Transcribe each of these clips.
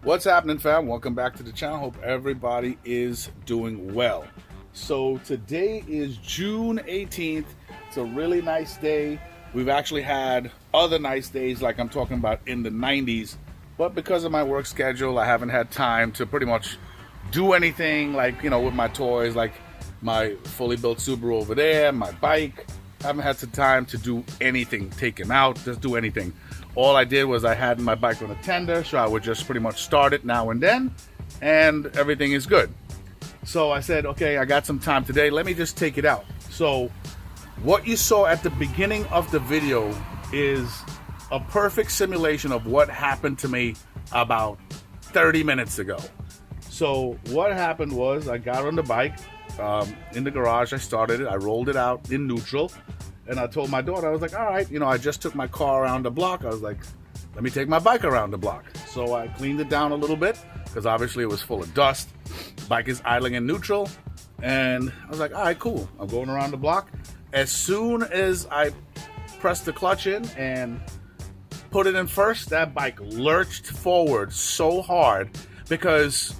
What's happening, fam? Welcome back to the channel. Hope everybody is doing well. So today is June 18th. It's a really nice day. We've actually had other nice days, like I'm talking about in the 90s, but because of my work schedule, I haven't had time to pretty much do anything, like, you know, with my toys, like my fully built Subaru over there, my bike. I haven't had some time to do anything, take him out, just do anything. All I did was I had my bike on a tender, so I would just pretty much start it now and then, and everything is good. So I said, okay, I got some time today, let me just take it out. So what you saw at the beginning of the video is a perfect simulation of what happened to me about 30 minutes ago. So what happened was I got on the bike in the garage, I started it, I rolled it out in neutral. And I told my daughter, I was like, all right, you know, I just took my car around the block. I was like, let me take my bike around the block. So I cleaned it down a little bit because obviously it was full of dust. Bike is idling in neutral. And I was like, all right, cool. I'm going around the block. As soon as I pressed the clutch in and put it in first, that bike lurched forward so hard because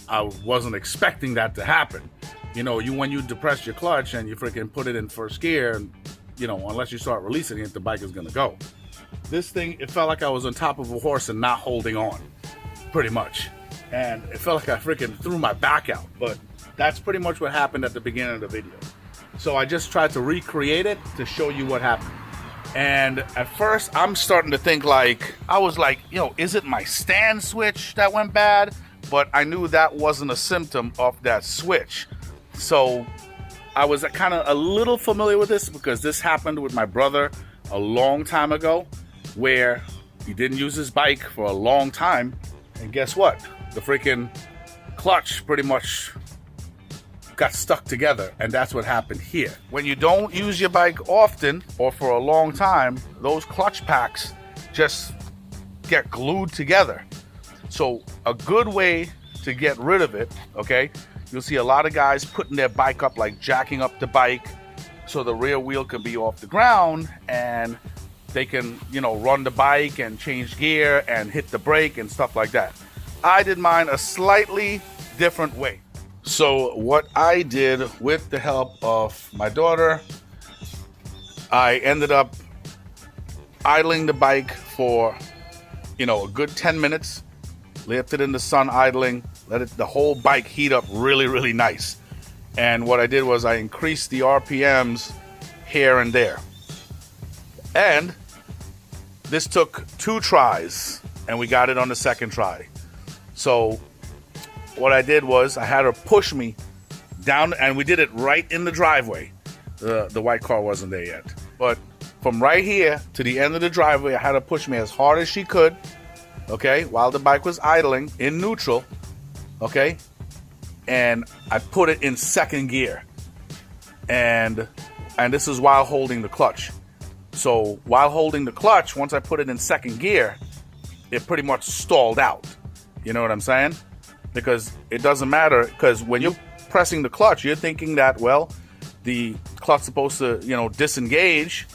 I wasn't expecting that to happen. You know, when you depress your clutch and you freaking put it in first gear, and you know, unless you start releasing it, the bike is gonna go. This thing, it felt like I was on top of a horse and not holding on, pretty much. And it felt like I freaking threw my back out, but that's pretty much what happened at the beginning of the video. So I just tried to recreate it to show you what happened. And at first, I'm starting to think like, I was like, yo, is it my stand switch that went bad? But I knew that wasn't a symptom of that switch. So I was kind of a little familiar with this because this happened with my brother a long time ago, where he didn't use his bike for a long time, and guess what? The freaking clutch pretty much got stuck together, and that's what happened here. When you don't use your bike often or for a long time, those clutch packs just get glued together. So a good way to get rid of it, okay, you'll see a lot of guys putting their bike up, like jacking up the bike so the rear wheel can be off the ground and they can, you know, run the bike and change gear and hit the brake and stuff like that. I did mine a slightly different way. So what I did, with the help of my daughter, I ended up idling the bike for, you know, a good 10 minutes, left it in the sun idling, let the whole bike heat up really, really nice. And what I did was I increased the RPMs here and there. And this took 2 tries, and we got it on the second try. So what I did was I had her push me down, and we did it right in the driveway. The white car wasn't there yet. But from right here to the end of the driveway, I had her push me as hard as she could, okay, while the bike was idling in neutral. Okay, and I put it in second gear, and this is while holding the clutch. So while holding the clutch, once I put it in second gear, it pretty much stalled out. You know what I'm saying? Because it doesn't matter, because when you're pressing the clutch, you're thinking that, well, the clutch is supposed to, you know, disengage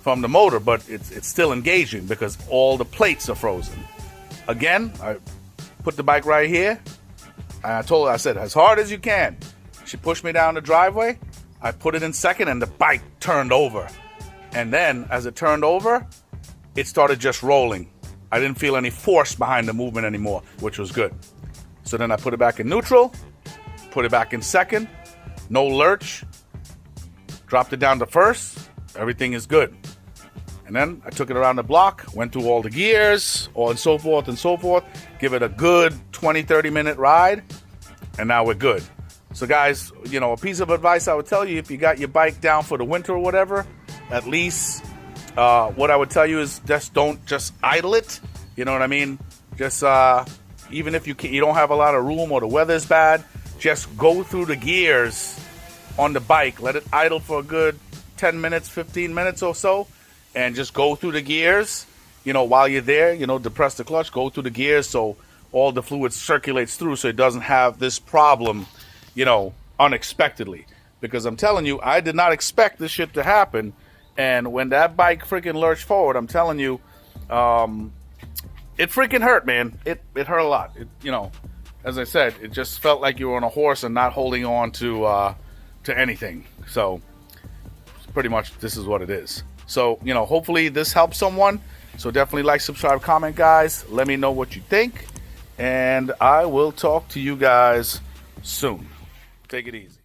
from the motor, but it's still engaging because all the plates are frozen. Again, I put the bike right here. I told her, I said, as hard as you can. She pushed me down the driveway. I put it in second, and the bike turned over. And then, as it turned over, it started just rolling. I didn't feel any force behind the movement anymore, which was good. So then I put it back in neutral, put it back in second, no lurch, dropped it down to first, everything is good. And then I took it around the block, went through all the gears, and so forth and so forth. Give it a good 20-30 minute ride, and now we're good. So guys, you know, a piece of advice I would tell you, if you got your bike down for the winter or whatever, at least what I would tell you is don't just idle it. You know what I mean? Just even if you don't have a lot of room or the weather's bad, just go through the gears on the bike. Let it idle for a good 10 minutes, 15 minutes or so, and just go through the gears, you know, while you're there, you know, depress the clutch, go through the gears so all the fluid circulates through, so it doesn't have this problem, you know, unexpectedly, because I'm telling you, I did not expect this shit to happen. And when that bike freaking lurched forward, I'm telling you, it freaking hurt, man. It hurt a lot. You know, as I said, it just felt like you were on a horse and not holding on to anything. So pretty much this is what it is. So, you know, hopefully this helps someone. So definitely like, subscribe, comment, guys. Let me know what you think. And I will talk to you guys soon. Take it easy.